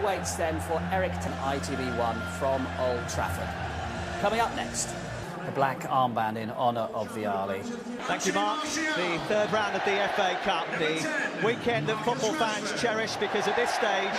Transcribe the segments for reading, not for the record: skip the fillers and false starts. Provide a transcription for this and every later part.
awaits then for EVERTON ITV1 from Old Trafford. Coming up next, the black armband in honour of the Ali. Thank you, Mark. The third round of the FA Cup, the weekend that football fans cherish, because at this stage,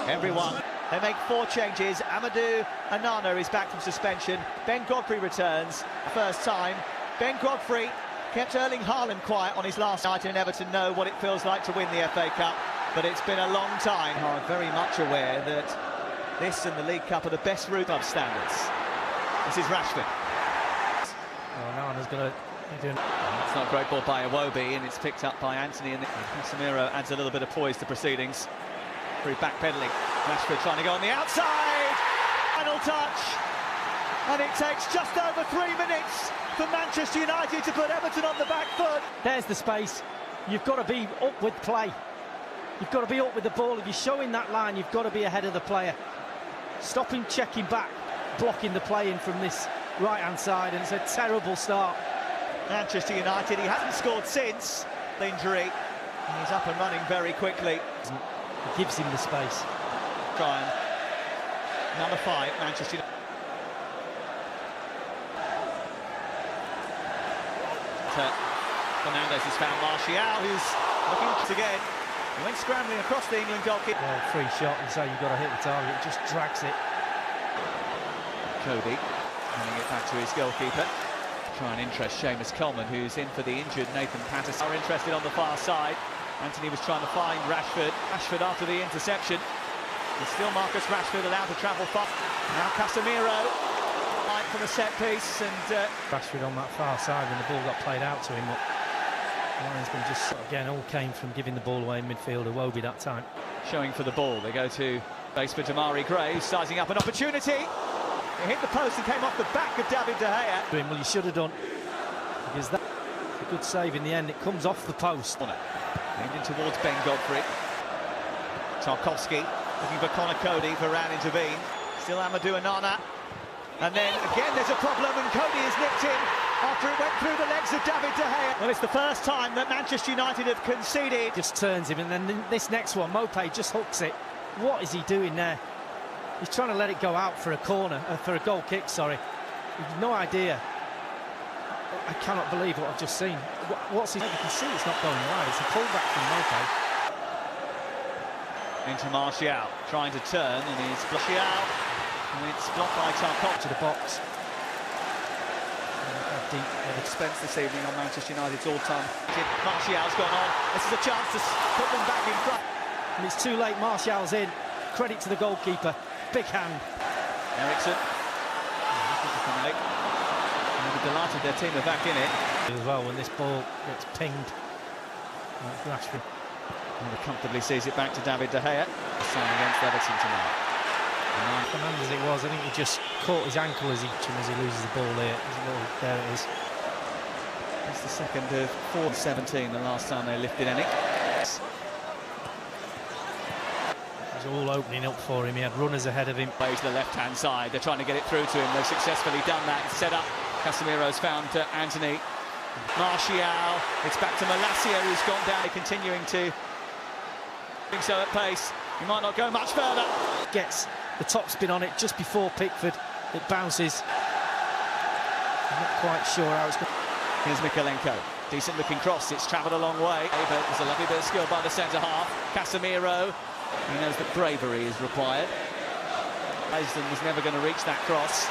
everyone, they make 4 changes. Amadou Onana is back from suspension. Ben Godfrey returns. First time. Ben Godfrey kept Erling Haaland quiet on his last night, and Everton know what it feels like to win the FA Cup. But it's been a long time. Are very much aware that this and the League Cup are the best route of standards. This is Rashford. Onana's going to be doing... It's not a great ball by Iwobi, and it's picked up by Anthony, and Casemiro adds a little bit of poise to proceedings. Through backpedaling. Rashford trying to go on the outside. Final touch. And it takes just over 3 minutes for Manchester United to put Everton on the back foot. There's the space. You've got to be up with play. You've got to be up with the ball. If you're showing that line, you've got to be ahead of the player. Stopping, checking back, blocking the play in from this right-hand side, and it's a terrible start. Manchester United, he hasn't scored since the injury. And he's up and running very quickly. It gives him the space. Try and nullify Manchester United. Fernandes has found Martial, who's looking again. He went scrambling across the England goalkeeper. Well, free shot, and so you've got to hit the target. It just drags it. Cody handing it back to his goalkeeper. Try and interest Seamus Coleman, who's in for the injured Nathan Patterson. Are interested on the far side. Anthony was trying to find Rashford. Rashford after the interception. It's still Marcus Rashford allowed to travel far. Now Casemiro, right from a set piece, and Rashford on that far side when the ball got played out to him. But the linesman just, again, all came from giving the ball away in midfield. Iwobi that time. Showing for the ball. They go to base for Damari Gray, sizing up an opportunity. It hit the post and came off the back of David De Gea. Well, you should have done, because that's a good save in the end. It comes off the post. Aimed in towards Ben Godfrey. Tarkowski looking for Connor Cody. Varane intervene. Still Amadou Onana. And then again there's a problem, and Cody is nipped in after it went through the legs of David De Gea. Well, it's the first time that Manchester United have conceded. Just turns him, and then this next one, Mopé just hooks it. What is he doing there? He's trying to let it go out for a corner, for a goal kick, sorry. You've no idea. I cannot believe what I've just seen. What's he... You can see it's not going wide. It's a pullback from Mopé. Into Martial, trying to turn, and he's Martial, and it's blocked by Tarkowski. To the box. Deep expense this evening on Manchester United's all-time. Martial's gone on. This is a chance to put them back in front. And it's too late. Martial's in. Credit to the goalkeeper. Big hand. Ericsson. They're delighted their team are back in it. As well, when this ball gets pinged. Rashford. And comfortably sees it back to David De Gea. Sign against Everton tonight. Command as it was, I think he just caught his ankle as he loses the ball here. There it is. It's the second of 4-17, the last time they lifted any. It was all opening up for him. He had runners ahead of him. Plays the left-hand side. They're trying to get it through to him. They've successfully done that. It's set up. Casemiro's found Anthony. Martial. It's back to Malacia, who's gone down. Continuing to think so at pace. He might not go much further. Gets the top spin on it just before Pickford. It bounces. I'm not quite sure how it's going. Here's Mikalenko. Decent looking cross. It's travelled a long way, but there's a lovely bit of skill by the centre half. Casemiro. He knows that bravery is required. Aston was never going to reach that cross.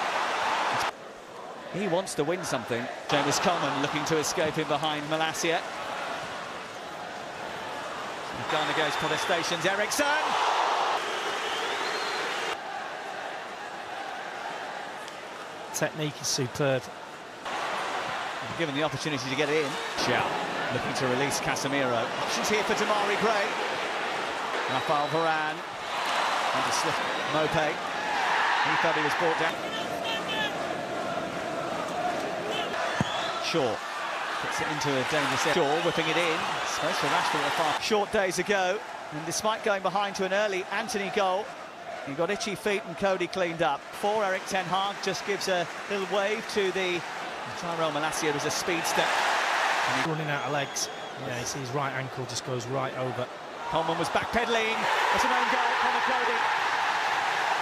He wants to win something. Seamus Coleman looking to escape in behind Malacia. Down against protestations. Ericsson. Technique is superb. Given the opportunity to get it in. Xiao looking to release Casemiro. Options here for Damari Gray. Rafael Varane. And to slip Mopé. He thought he was brought down. Shaw puts it into a dangerous area. Shaw whipping it in. Space for Rashford at the far. Short days ago, and despite going behind to an early Anthony goal, he got itchy feet and Cody cleaned up. For Erik ten Hag just gives a little wave to the Tyrell Malacia as a speedster. And he's running out of legs. Yeah, you see his right ankle just goes right over. Coleman was backpedaling. It's an own goal. Connor Cody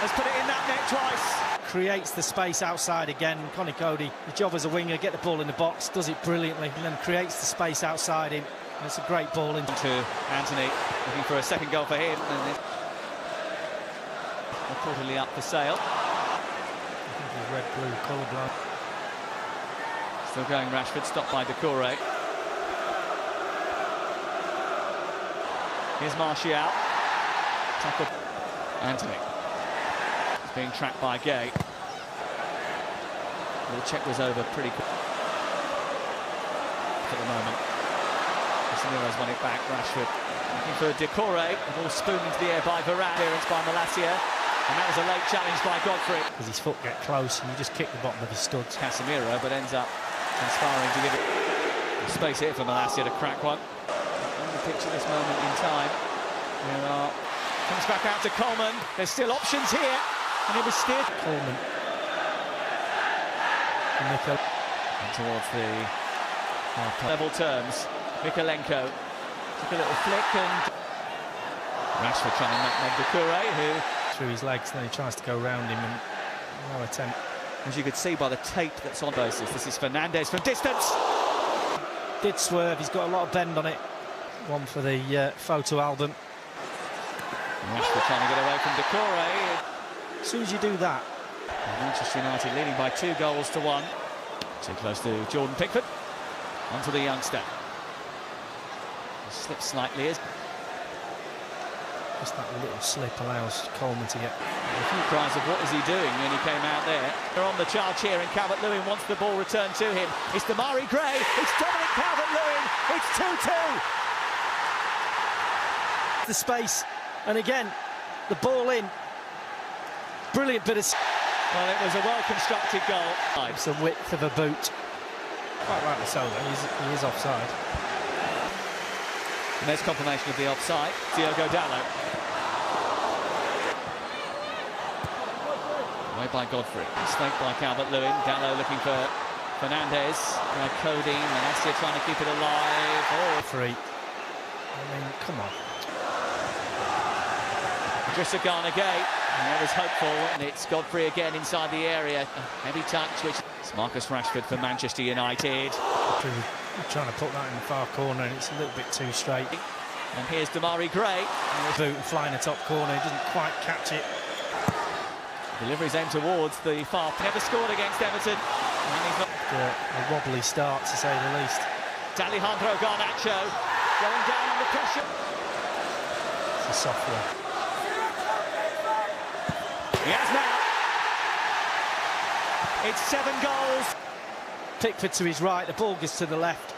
has put it in that net twice. Creates the space outside again. Connie Cody, the job as a winger, get the ball in the box, does it brilliantly, and then creates the space outside him. And it's a great ball into Anthony, looking for a second goal for him. And reportedly up for sale. I think he's red-blue colourblind. Still going Rashford, stopped by Decore. Here's Martial. Tackle. Anthony. He's being tracked by Gay. Well, the check was over pretty quick for the moment. Casemiro's won it back. Rashford looking for Decore. The ball spooned into the air by Varane. Clearance by Malacia. And that was a late challenge by Godfrey. Because his foot get close and you just kick the bottom of his studs. Casemiro, but ends up inspiring to give it space here for Malacia to crack one. On the pitch at this moment in time. Comes back out to Coleman. There's still options here. And it was steered. Coleman. And towards the level terms. Mikalenko took a little flick and Rashford trying to nutmeg Decore, who through his legs, then he tries to go round him and no attempt. As you could see by the tape that's on basis, this is Fernandes from distance. Did swerve, he's got a lot of bend on it. One for the photo album. Rashford trying to get away from Decore. As soon as you do that. Manchester United leading by 2-1. Too close to Jordan Pickford. Onto the youngster. He slips slightly. Just that little slip allows Coleman to get a few cries of what is he doing when he came out there. They're on the charge here and Calvert-Lewin wants the ball returned to him. It's Damari Gray, it's Dominic Calvert-Lewin, it's 2-2. The space, and again, the ball in. Brilliant bit of... Well, it was a well-constructed goal. It's the width of a boot. Quite rightly so, though, he is offside. And there's confirmation of the offside. Diogo Dalot. Away by Godfrey. Mistake by Calvert-Lewin. Dalot looking for Fernandes. Cody. Malacia trying to keep it alive. Oh, free. I mean, come on. Idrissa Gana Gay. That was hopeful. And it's Godfrey again inside the area. A heavy touch, which it's Marcus Rashford for Manchester United. Trying to put that in the far corner and it's a little bit too straight. And here's Damari Gray. Boot and flying the top corner, he doesn't quite catch it. Delivery's aimed towards the far. Never scored against Everton. And he's not... A wobbly start, to say the least. Alejandro Garnacho going down under pressure. It's a soft one. He has now. It's 7 goals. Pickford to his right, the ball goes to the left.